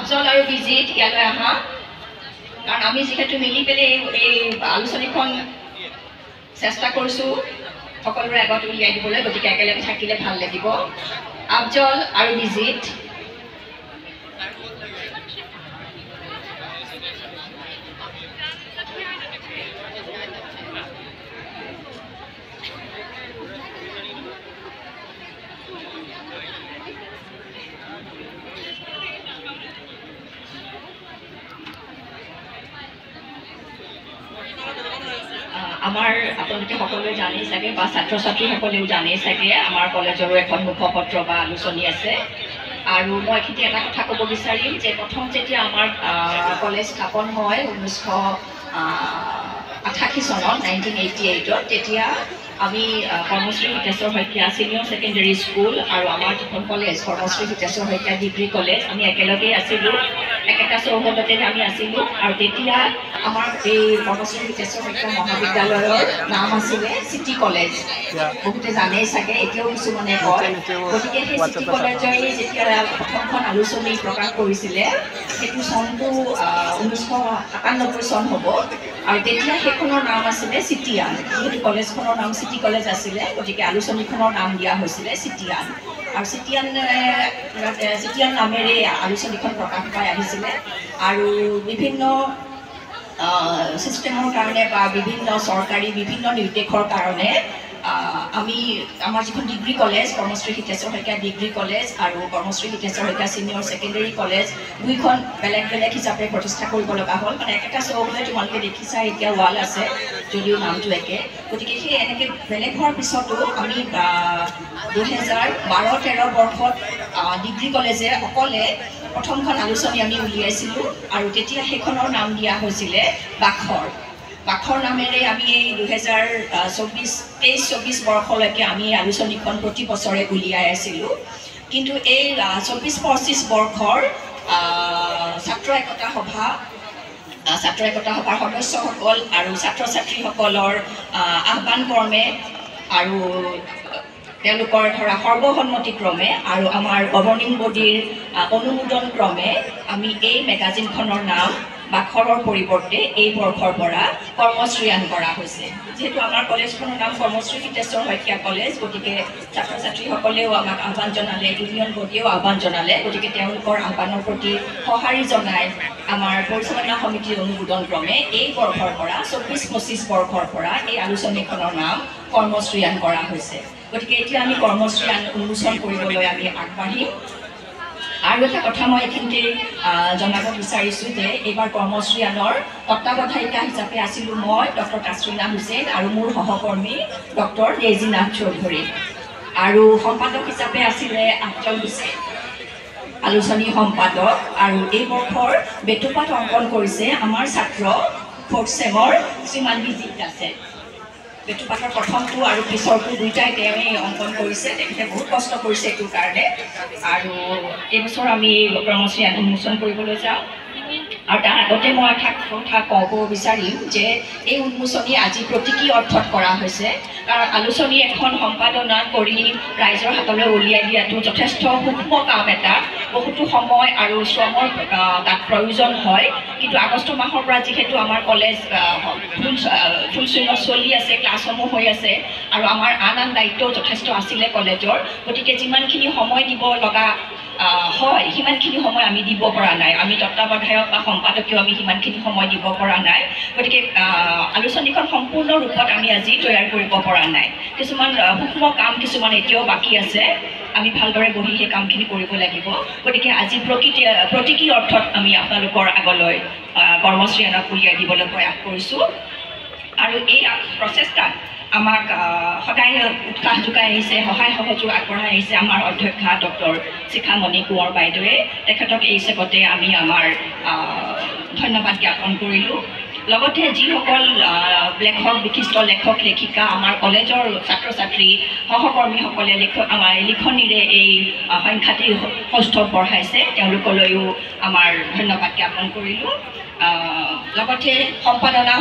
আফজল আৰু বিজিত ইয়ালৈ আহা, কাৰণ আমি যিহেতু মিলি পেলাই এই আলোচনীখন চেষ্টা কৰিছোঁ সকলোৰে আগত উলিয়াই দিবলৈ, গতিকে একেলগে থাকিলে ভাল লাগিব। আফজল আৰু বিজিত। আমাৰ আপোনালোকে সকলোৱে জানেই চাগে বা ছাত্ৰ ছাত্ৰীসকলেও জানেই চাগে আমাৰ কলেজৰো এখন মুখপত্ৰ বা আলোচনী আছে। আৰু মই এইখিনি এটা কথা ক'ব বিচাৰিম যে প্ৰথম যেতিয়া আমাৰ কলেজ স্থাপন হয় 1988 চনত 1988 তেতিয়া আমি Karmashree Hiteswar Saikia senior secondary school আৰু আমাৰ যিখন college Karmashree Hiteswar Saikia degree college আমি একেলগেই আছিলোঁ, একেটা চৌহদতে আমি আছিলোঁ। আৰু তেতিয়া আমাৰ এই কৰ্মশ্ৰী হিতেশ্বৰ শইকীয়া মহাবিদ্যালয়ৰ নাম আছিলে চিটি কলেজ, বহুতে জানেই চাগে, এতিয়াও কিছুমানে কয়। গতিকে সেই চিটি কলেজৰ যেতিয়া প্ৰথমখন আলোচনী প্ৰকাশ কৰিছিলে সেইটো চনটো 1997 চন হ'ব। আৰু তেতিয়া সেইখনৰ নাম আছিলে চিটিয়ান, যিহেতু কলেজখনৰ নাম চিটি কলেজ আছিলে গতিকে আলোচনীখনৰ নাম দিয়া হৈছিলে চিটিয়ান। আৰু চিটিয়ান নামেৰে আলোচনীখন প্ৰকাশ পাই আহিছিলে। আৰু বিভিন্ন ছিষ্টেমৰ কাৰণে বা বিভিন্ন চৰকাৰী বিভিন্ন নিৰ্দেশৰ কাৰণে আমি আমাৰ যিখন degree college Karmashree Hiteswar Saikia degree college আৰু Karmashree Hiteswar Saikia senior secondary college দুইখন বেলেগ বেলেগ হিচাপে প্ৰতিষ্ঠা কৰিব লগা হ'ল। মানে একেটা চৌহদে তোমালোকে দেখিছা এতিয়া ৱাল আছে যদিও নামটো একে। গতিকে সেই এনেকৈ বেলেগ হোৱাৰ পিছতো আমি 2012-13 বৰ্ষত ডিগ্ৰী কলেজে অকলে প্ৰথমখন আলোচনী আমি উলিয়াইছিলোঁ। আৰু তেতিয়া সেইখনৰ নাম দিয়া হৈছিলে বাখৰ। বাখৰ নামেৰে আমি এই 2023-24 বৰ্ষলৈকে আমি এই আলোচনীখন প্ৰতি বছৰে উলিয়াই আছিলোঁ। কিন্তু এই 24-25 বৰ্ষৰ ছাত্ৰ একতা সভাৰ সদস্যসকল আৰু ছাত্ৰ ছাত্ৰীসকলৰ আহ্বান ক্ৰমে আৰু তেওঁলোকৰ ধৰা সৰ্বসন্মতিক্ৰমে আৰু আমাৰ গভৰ্ণিং বডিৰ অনুমোদন ক্ৰমে আমি এই মেগাজিনখনৰ নাম বাখৰৰ পৰিৱৰ্তে এই বৰ্ষৰ পৰা কৰ্মশ্ৰীয়ান কৰা হৈছে। যিহেতু আমাৰ কলেজখনৰ নাম কৰ্মশ্ৰী হিতেশ্বৰ শইকীয়া কলেজ, গতিকে ছাত্ৰ ছাত্ৰীসকলেও আমাক আহ্বান জনালে, ইউনিয়ন বডিয়েও আহ্বান জনালে। গতিকে তেওঁলোকৰ আহ্বানৰ প্ৰতি সঁহাৰি জনাই আমাৰ পৰিচালনা সমিতিৰ অনুমোদন ক্ৰমে এই বৰ্ষৰ পৰা 24-25 বৰ্ষৰ পৰা এই আলোচনীখনৰ নাম কৰ্মশ্ৰীয়ান কৰা হৈছে। গতিকে এতিয়া আমি কৰ্মশ্ৰীয়ান উন্মোচন কৰিবলৈ আমি আগবাঢ়িম। আৰু এটা কথা মই এইখিনিতে জনাব বিচাৰিছোঁ যে এইবাৰ কৰ্মশ্ৰীয়ানৰ তত্ত্বাৱধায়িকা হিচাপে আছিলোঁ মই ডক্টৰ তাছৰিনা হুছেইন আৰু মোৰ সহকৰ্মী ডক্টৰ ৰেজি নাথ চৌধুৰী। আৰু সম্পাদক হিচাপে আছিলে আফজল হুছেইন, আলোচনী সম্পাদক। আৰু এই বৰ্ষৰ বেটুপাত অংকন কৰিছে আমাৰ ছাত্ৰ 4th চেমৰ শ্ৰীমান বিজিত দাসে। বেটুপাতৰ প্ৰথমটো আৰু পিছৰটো দুইটাই তেওঁৱেই অংকন কৰিছে, তেখেতে বহুত কষ্ট কৰিছে এইটোৰ কাৰণে। আৰু এইবছৰ আমি কৰ্মশ্ৰীয়ান উন্মোচন কৰিবলৈ যাওঁ। আৰু তাৰ আগতে মই এটা কথা ক'ব বিচাৰিম যে এই উন্মোচনী আজি প্ৰতীকী অৰ্থত কৰা হৈছে, কাৰণ আলোচনী এখন সম্পাদনা কৰি ৰাইজৰ হাতলৈ উলিয়াই দিয়াটো যথেষ্ট সূক্ষ্ম কাম এটা, বহুতো সময় আৰু শ্ৰমৰ তাত প্ৰয়োজন হয়। কিন্তু আগষ্ট মাহৰ পৰা যিহেতু আমাৰ কলেজ ফুল চুইঙত চলি আছে, ক্লাছসমূহ হৈ আছে আৰু আমাৰ আন দায়িত্বও যথেষ্ট আছিলে কলেজৰ, গতিকে যিমানখিনি সময় দিব লগা হয় সিমানখিনি সময় আমি দিব পৰা নাই। আমি তত্ত্বাৱধায়ক বা সম্পাদকীয় আমি সিমানখিনি সময় দিব পৰা নাই। গতিকে আলোচনীখন সম্পূৰ্ণ ৰূপত আমি আজি তৈয়াৰ কৰিব পৰা নাই। কিছুমান সূক্ষ্ম কাম কিছুমান এতিয়াও বাকী আছে, আমি ভালদৰে বহি সেই কামখিনি কৰিব লাগিব। গতিকে আজি প্ৰতীকী অৰ্থত আমি আপোনালোকৰ আগলৈ কৰ্মশ্ৰীয়ানক উলিয়াই দিবলৈ প্ৰয়াস কৰিছোঁ। আৰু এই প্ৰচেষ্টাত আমাক সদায় উৎসাহ যোগাই আহিছে, সহায় সহযোগ আগবঢ়াই আহিছে আমাৰ অধ্যক্ষা ডক্টৰ শিখামণি কোঁৱৰ বাইদেৱে। তেখেতক এই চেগতে আমি আমাৰ ধন্যবাদ জ্ঞাপন কৰিলোঁ। লগতে যিসকল লেখক বিশিষ্ট লেখক লেখিকা আমাৰ কলেজৰ ছাত্ৰ ছাত্ৰী সহকৰ্মীসকলে আমাৰ লিখনিৰে এই সংখ্যাটি সৌষ্ঠৱ বঢ়াইছে, তেওঁলোকলৈও আমাৰ ধন্যবাদ জ্ঞাপন কৰিলোঁ। লগতে সম্পাদনা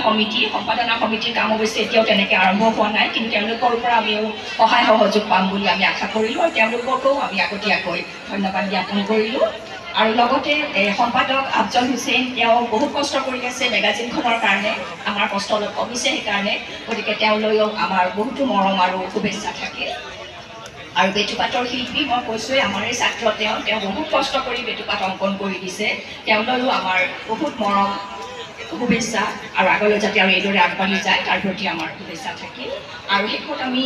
সমিতিৰ কাম অৱশ্যে এতিয়াও তেনেকৈ আৰম্ভ হোৱা নাই, কিন্তু তেওঁলোকৰ পৰা আমিও সহায় সহযোগ পাম বুলি আমি আশা কৰিলোঁ আৰু তেওঁলোককো আমি আগতীয়াকৈ ধন্যবাদ জ্ঞাপন কৰিলোঁ। আৰু লগতে সম্পাদক আফজল হুছেইন তেওঁ বহুত কষ্ট কৰি আছে মেগাজিনখনৰ কাৰণে আমাৰ কষ্ট অলপ কমিছে সেইকাৰণে গতিকে তেওঁলৈও আমাৰ বহুতো মৰম আৰু শুভেচ্ছা থাকিল আৰু বেটুপাতৰ শিল্পী মই কৈছোঁৱেই আমাৰে ছাত্ৰ তেওঁ বহুত কষ্ট কৰি বেটুপাত অংকন কৰি দিছে তেওঁলৈও আমাৰ বহুত মৰম শুভেচ্ছা আৰু আগলৈ যাতে আৰু এইদৰে আগবাঢ়ি যায় তাৰ প্ৰতি আমাৰ শুভেচ্ছা থাকিল আৰু শেষত আমি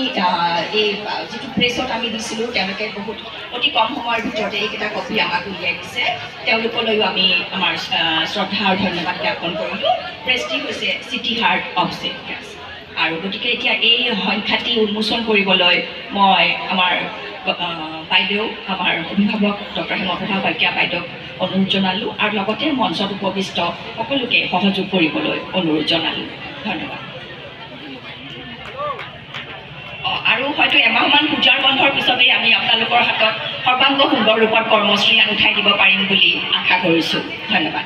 এই যিটো প্ৰেছত আমি দিছিলোঁ তেওঁলোকে বহুত অতি কম সময়ৰ ভিতৰতে এইকেইটা কপি আমাক উলিয়াই দিছে তেওঁলোকলৈও আমি আমাৰ শ্ৰদ্ধা আৰু ধন্যবাদ জ্ঞাপন কৰিলোঁ প্ৰেছটি হৈছে চিটি হাৰ্ট অফ চেণ্টাৰ্ছ আৰু গতিকে এতিয়া এই সংখ্যাটি উন্মোচন কৰিবলৈ মই আমাৰ বাইদেউ আমাৰ অভিভাৱক ডক্টৰ হেমপ্ৰভা শইকীয়া বাইদেউক অনুৰোধ জনালোঁ আৰু লগতে মঞ্চত উপবিষ্ট সকলোকে সহযোগ কৰিবলৈ অনুৰোধ জনালোঁ ধন্যবাদ আৰু হয়তো এমাহমান পূজাৰ বন্ধৰ পিছতেই আমি আপোনালোকৰ হাতত সৰ্বাংগ সুন্দৰ ৰূপত কৰ্মশ্ৰী উঠাই দিব পাৰিম বুলি আশা কৰিছোঁ ধন্যবাদ